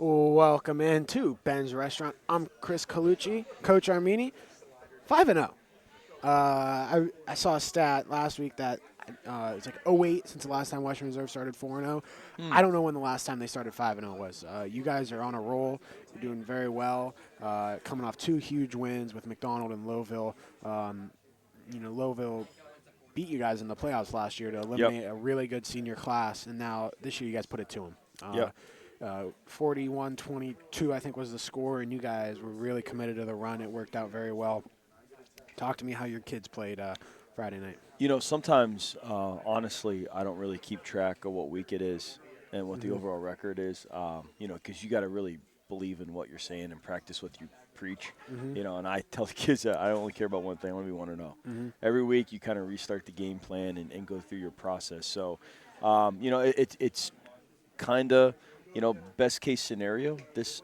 Welcome into Ben's Restaurant. I'm Chris Colucci, Coach Armeni, 5-0. I saw a stat last week that it's like '08 since the last time Western Reserve started 4-0. I don't know when the last time they started 5-0 was. You guys are on a roll. You're doing very well. Coming off two huge wins with McDonald and Lowville. Lowville beat you guys in the playoffs last year to eliminate a really good senior class, and now this year you guys put it to them. 41-22, I think, was the score, and you guys were really committed to the run. It worked out very well. Talk to me how your kids played Friday night. Sometimes, honestly, I don't really keep track of what week it is and what the overall record is, because you got to really believe in what you're saying and practice what you preach. And I tell the kids that I only care about one thing. I want to be 1-0. Every week you kind of restart the game plan and go through your process. So, it's kind of, best case scenario this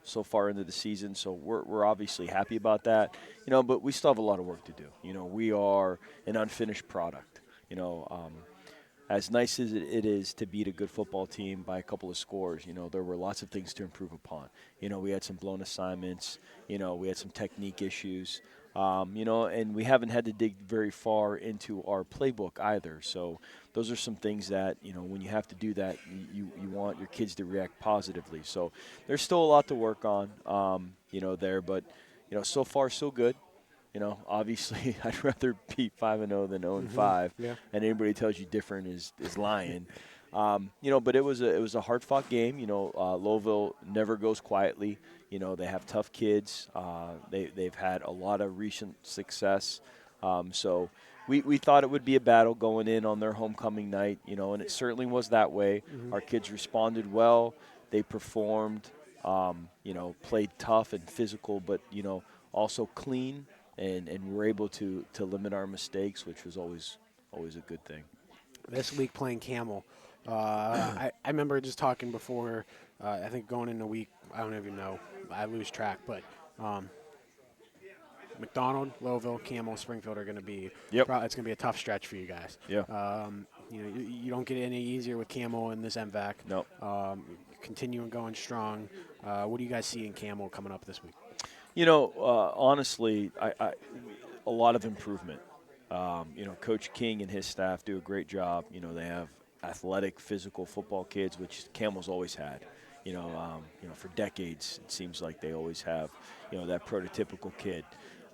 so far into the season. So we're obviously happy about that, but we still have a lot of work to do. We are an unfinished product. As nice as it is to beat a good football team by a couple of scores, there were lots of things to improve upon. We had some blown assignments, we had some technique issues, and we haven't had to dig very far into our playbook either. So those are some things that, when you have to do that, you want your kids to react positively. So there's still a lot to work on, there, but, so far so good. Obviously, I'd rather beat 5-0 than 0-5, and anybody who tells you different is lying. But it was a hard-fought game. Lowville never goes quietly. They have tough kids. They've had a lot of recent success. So we thought it would be a battle going in on their homecoming night. And it certainly was that way. Our kids responded well. They performed. Played tough and physical, but also clean. And we're able to limit our mistakes, which was always a good thing. This week playing Camel, I remember just talking before. I think going into week, I don't even know. I lose track, but McDonald, Lowville, Camel, Springfield are going to be. It's going to be a tough stretch for you guys. Yeah. You don't get any easier with Camel in this MVAC. No. Continuing going strong. What do you guys see in Camel coming up this week? Honestly, I a lot of improvement. Coach King and his staff do a great job. They have athletic, physical football kids, which Camel's always had. For decades, it seems like they always have, that prototypical kid.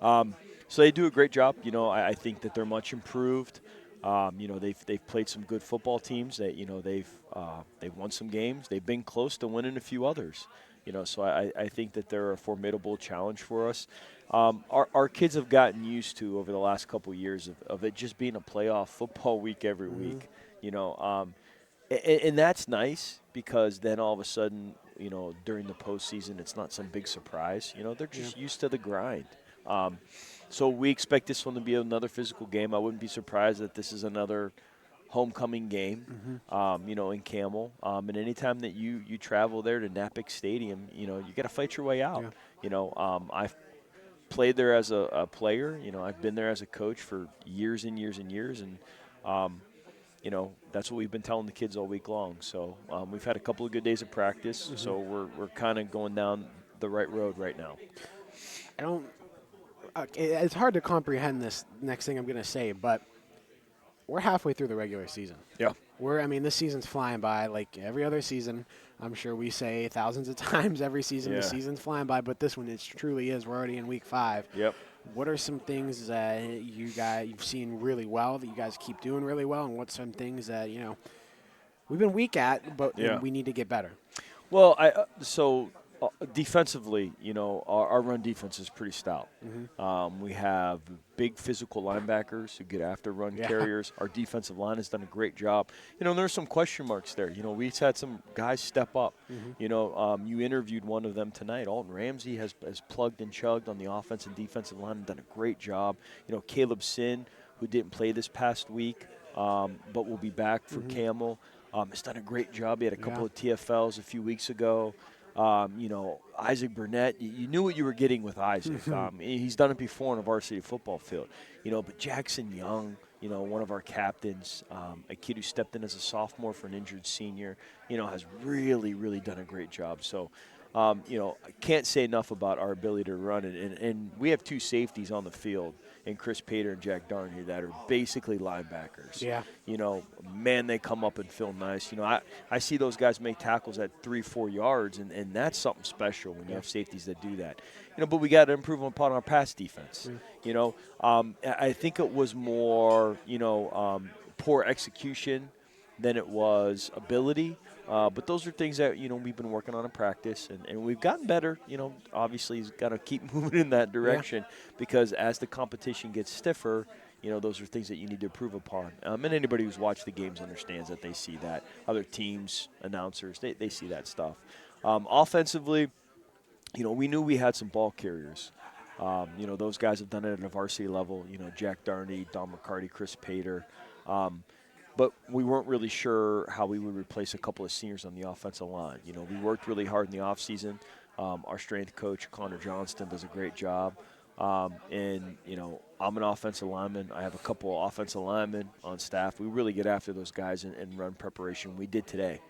So they do a great job. I think that they're much improved. They've played some good football teams. They've won some games. They've been close to winning a few others. So I think that they're a formidable challenge for us. Our kids have gotten used to, over the last couple of years, of it just being a playoff football week every week. And that's nice, because then all of a sudden, during the postseason, it's not some big surprise. They're just used to the grind. So we expect this one to be another physical game. I wouldn't be surprised that this is another homecoming game, in Camel. And anytime that you travel there to Napick Stadium, you got to fight your way out. I've played there as a player. I've been there as a coach for years and years and years, and that's what we've been telling the kids all week long. So we've had a couple of good days of practice, so we're kind of going down the right road right now. It's hard to comprehend this next thing I'm going to say, but we're halfway through the regular season. Yeah. This season's flying by like every other season. I'm sure we say thousands of times every season, the season's flying by, but this one, it truly is. We're already in week 5. Yep. What are some things that you've seen really well, that you guys keep doing really well, and what's some things that, we've been weak at, but we need to get better? Well, defensively, our run defense is pretty stout. We have big physical linebackers who get after run carriers. Our defensive line has done a great job. There's some question marks there. We've had some guys step up. You interviewed one of them tonight. Alton Ramsey has plugged and chugged on the offense and defensive line and done a great job. Caleb Sin, who didn't play this past week, but will be back for Camel, has done a great job. He had a couple of TFLs a few weeks ago. Isaac Burnett, you knew what you were getting with Isaac. He's done it before on a varsity football field. But Jackson Young, one of our captains, a kid who stepped in as a sophomore for an injured senior, has really, really done a great job. So, I can't say enough about our ability to run it. And we have 2 safeties on the field, in Chris Pater and Jack Darney, that are basically linebackers. Yeah. Man, they come up and feel nice. I see those guys make tackles at 3-4 yards, and that's something special when you have safeties that do that. But we got to improve upon our pass defense. I think it was more, poor execution than it was ability. But those are things that, we've been working on in practice, and we've gotten better. Obviously, he's got to keep moving in that direction because as the competition gets stiffer, those are things that you need to improve upon. And anybody who's watched the games understands that they see that. Other teams, announcers, they see that stuff. Offensively, we knew we had some ball carriers. Those guys have done it at a varsity level. Jack Darney, Don McCarty, Chris Pater. But we weren't really sure how we would replace a couple of seniors on the offensive line. We worked really hard in the offseason. Our strength coach, Connor Johnston, does a great job. I'm an offensive lineman. I have a couple of offensive linemen on staff. We really get after those guys and run preparation. We did today.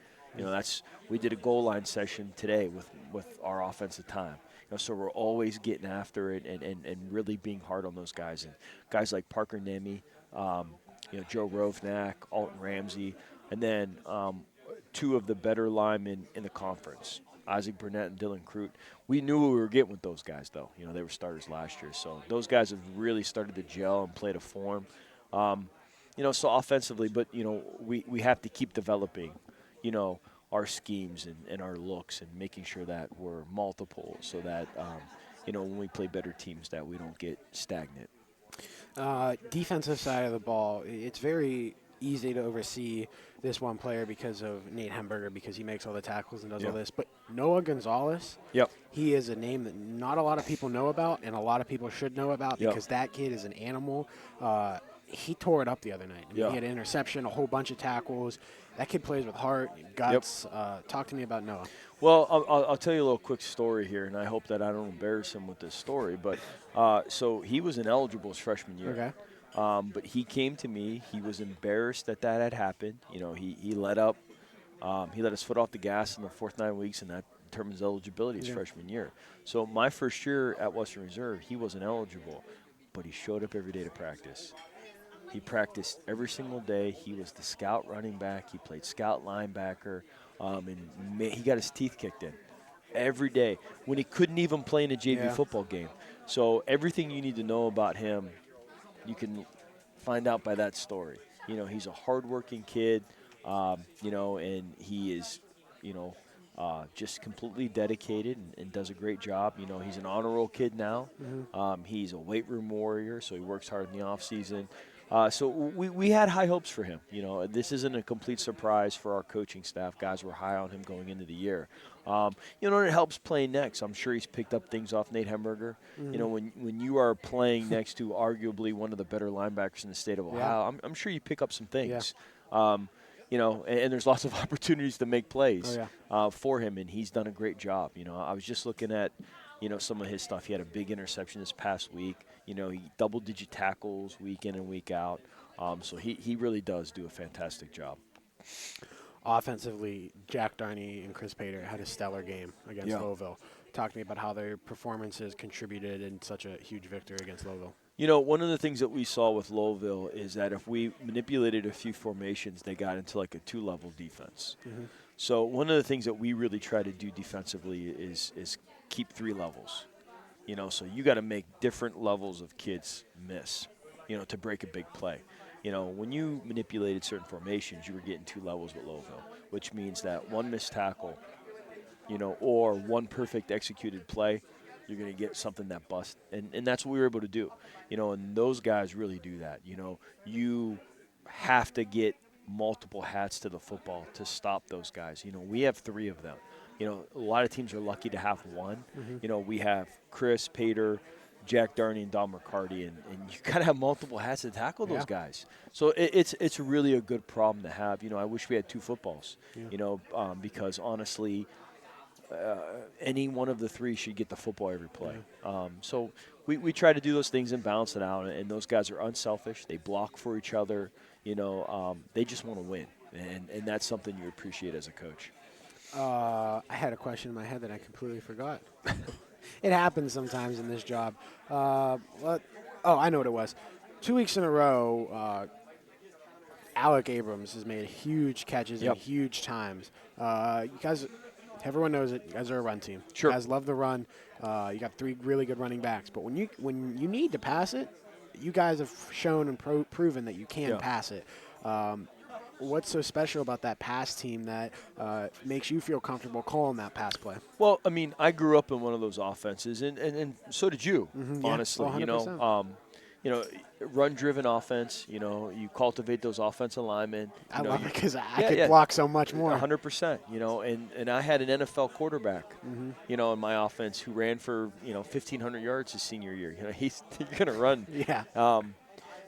We did a goal line session today with our offensive time. So we're always getting after it and really being hard on those guys. And guys like Parker Nemi, Joe Rovnak, Alton Ramsey, and then 2 of the better linemen in the conference, Isaac Burnett and Dylan Crute. We knew what we were getting with those guys, though. They were starters last year. So those guys have really started to gel and play to form. So offensively, but, we have to keep developing, our schemes and our looks and making sure that we're multiple so that, when we play better teams that we don't get stagnant. Defensive side of the ball, it's very easy to oversee this one player because of Nate Hemberger, because he makes all the tackles and does all this. But Noah Gonzalez, he is a name that not a lot of people know about and a lot of people should know about because that kid is an animal. He tore it up the other night. He had an interception, a whole bunch of tackles. That kid plays with heart, guts. Talk to me about Noah. Well, I'll tell you a little quick story here, and I hope that I don't embarrass him with this story. But so he was ineligible his freshman year. Okay. But he came to me. He was embarrassed that had happened. He let up. He let his foot off the gas in the 4th 9 weeks, and that determines eligibility his freshman year. So my first year at Western Reserve, he wasn't eligible, but he showed up every day to practice. He practiced every single day. He was the scout running back. He played scout linebacker, and he got his teeth kicked in every day when he couldn't even play in a JV football game. So everything you need to know about him, you can find out by that story. He's a hardworking kid, and he is, just completely dedicated and does a great job. He's an honor roll kid now. He's a weight room warrior, so he works hard in the off season. So we had high hopes for him. This isn't a complete surprise for our coaching staff. Guys were high on him going into the year. And it helps playing next. I'm sure he's picked up things off Nate Hemberger. When you are playing next to arguably one of the better linebackers in the state of Ohio, I'm sure you pick up some things. And there's lots of opportunities to make plays for him, and he's done a great job. I was just looking at, some of his stuff. He had a big interception this past week. He double-digit tackles week in and week out. So he really does do a fantastic job. Offensively, Jack Darney and Chris Pater had a stellar game against Louisville. Talk to me about how their performances contributed in such a huge victory against Louisville. One of the things that we saw with Louisville is that if we manipulated a few formations, they got into like a 2-level defense. So one of the things that we really try to do defensively is keep 3 levels. So you got to make different levels of kids miss, to break a big play. When you manipulated certain formations, you were getting 2 levels with Louisville, which means that 1 missed tackle, or 1 perfect executed play, you're going to get something that busts. And that's what we were able to do. And those guys really do that. You have to get multiple hats to the football to stop those guys. We have 3 of them. A lot of teams are lucky to have 1. We have Chris, Pater, Jack Darney, and Don McCarty, and you got to have multiple hats to tackle those guys. So it's really a good problem to have. I wish we had 2 footballs, because honestly, any one of the three should get the football every play. So we try to do those things and balance it out. And those guys are unselfish. They block for each other. They just want to win. And that's something you appreciate as a coach. I had a question in my head that I completely forgot. It happens sometimes in this job. I know what it was. 2 weeks in a row, Alec Abrams has made huge catches Yep. in huge times. You guys, everyone knows it. You guys are a run team. Sure. You guys love the run. You got 3 really good running backs. But when you need to pass it, you guys have shown and proven that you can pass it. What's so special about that pass team that makes you feel comfortable calling that pass play? Well, I mean, I grew up in one of those offenses, and so did you. Honestly, 100%. Run-driven offense. You cultivate those offensive linemen. I love it because I could block so much more. 100%. And I had an NFL quarterback, in my offense who ran for 1,500 yards his senior year. You're gonna run. Yeah.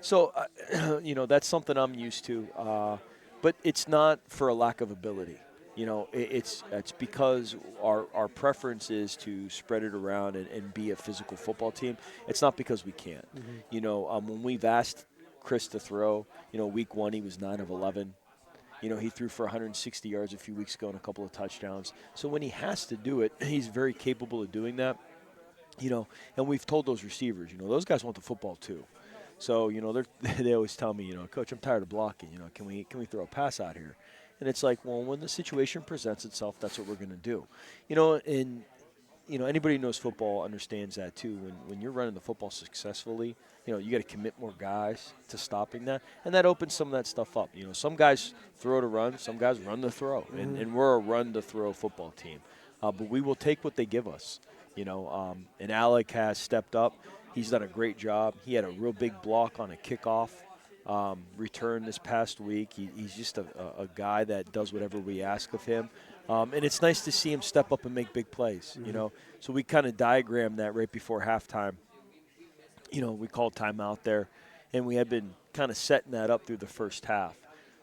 So that's something I'm used to. But it's not for a lack of ability. It's because our preference is to spread it around and be a physical football team. It's not because we can't. When we've asked Chris to throw, week 1 he was 9 of 11. He threw for 160 yards a few weeks ago and a couple of touchdowns. So when he has to do it, he's very capable of doing that. And we've told those receivers, those guys want the football too. So, they always tell me, Coach, I'm tired of blocking. Can we throw a pass out here? And it's like, well, when the situation presents itself, that's what we're going to do. Anybody who knows football understands that too. When you're running the football successfully, you got to commit more guys to stopping that. And that opens some of that stuff up. Some guys throw to run, some guys run to throw. And we're a run-to-throw football team. But we will take what they give us. And Alec has stepped up. He's done a great job. He had a real big block on a kickoff return this past week. He's just a guy that does whatever we ask of him. And it's nice to see him step up and make big plays, So we kind of diagrammed that right before halftime. We called timeout there, and we had been kind of setting that up through the first half.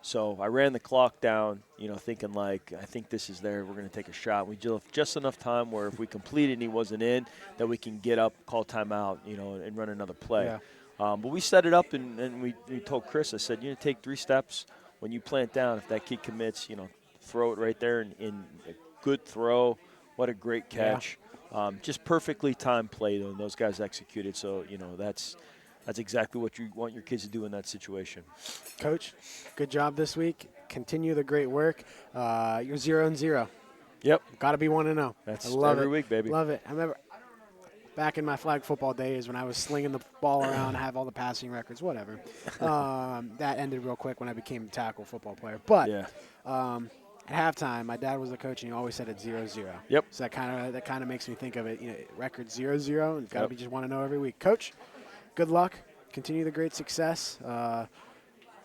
So I ran the clock down, thinking I think this is there. We're going to take a shot. We just enough time where if we complete it and he wasn't in, that we can get up, call timeout, and run another play. Yeah. But we set it up, and we told Chris, I said, take 3 steps. When you plant down, if that kid commits, throw it right there in a good throw. What a great catch. Yeah. Just perfectly timed play, though, and those guys executed. So, that's exactly what you want your kids to do in that situation. Coach, good job this week. Continue the great work. You're 0-0. Yep. Got to be 1-0. That's I love every it. week, baby. Love it. I remember back in my flag football days when I was slinging the ball around, I have all the passing records, whatever. That ended real quick when I became a tackle football player. But at halftime, my dad was the coach, and he always said it's 0-0. Yep. So that kind of makes me think of it. Record 0-0, and got to be just 1-0 every week. Coach, good luck. Continue the great success. It's going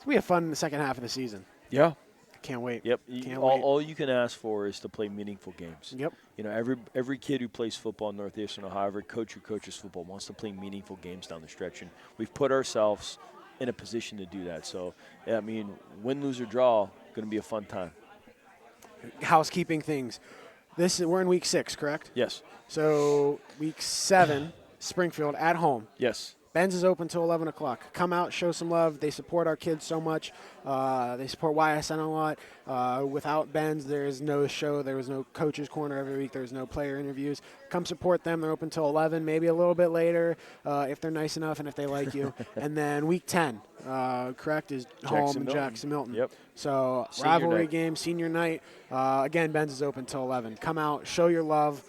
to be a fun second half of the season. Yeah. Can't wait. Yep. Can't wait. All you can ask for is to play meaningful games. Yep. Every kid who plays football in Northeastern Ohio, every coach who coaches football wants to play meaningful games down the stretch, and we've put ourselves in a position to do that. So, win, lose, or draw, going to be a fun time. Housekeeping things. We're in week 6, correct? Yes. So week 7, Springfield at home. Yes. Ben's is open till 11 o'clock. Come out, show some love. They support our kids so much. They support YSN a lot. Without Ben's, there is no show. There was no coach's corner every week. There's no player interviews. Come support them. They're open till 11, maybe a little bit later if they're nice enough and if they like you. And then week 10, correct, is home in Jackson Milton. Yep. So Senior rivalry night. game, senior night. Again, Ben's is open till 11. Come out, show your love.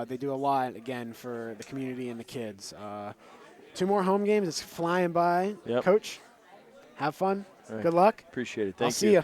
They do a lot, again, for the community and the kids. 2 more home games. It's flying by. Yep. Coach, have fun. All right. Good luck. Appreciate it. Thank you. I'll see you.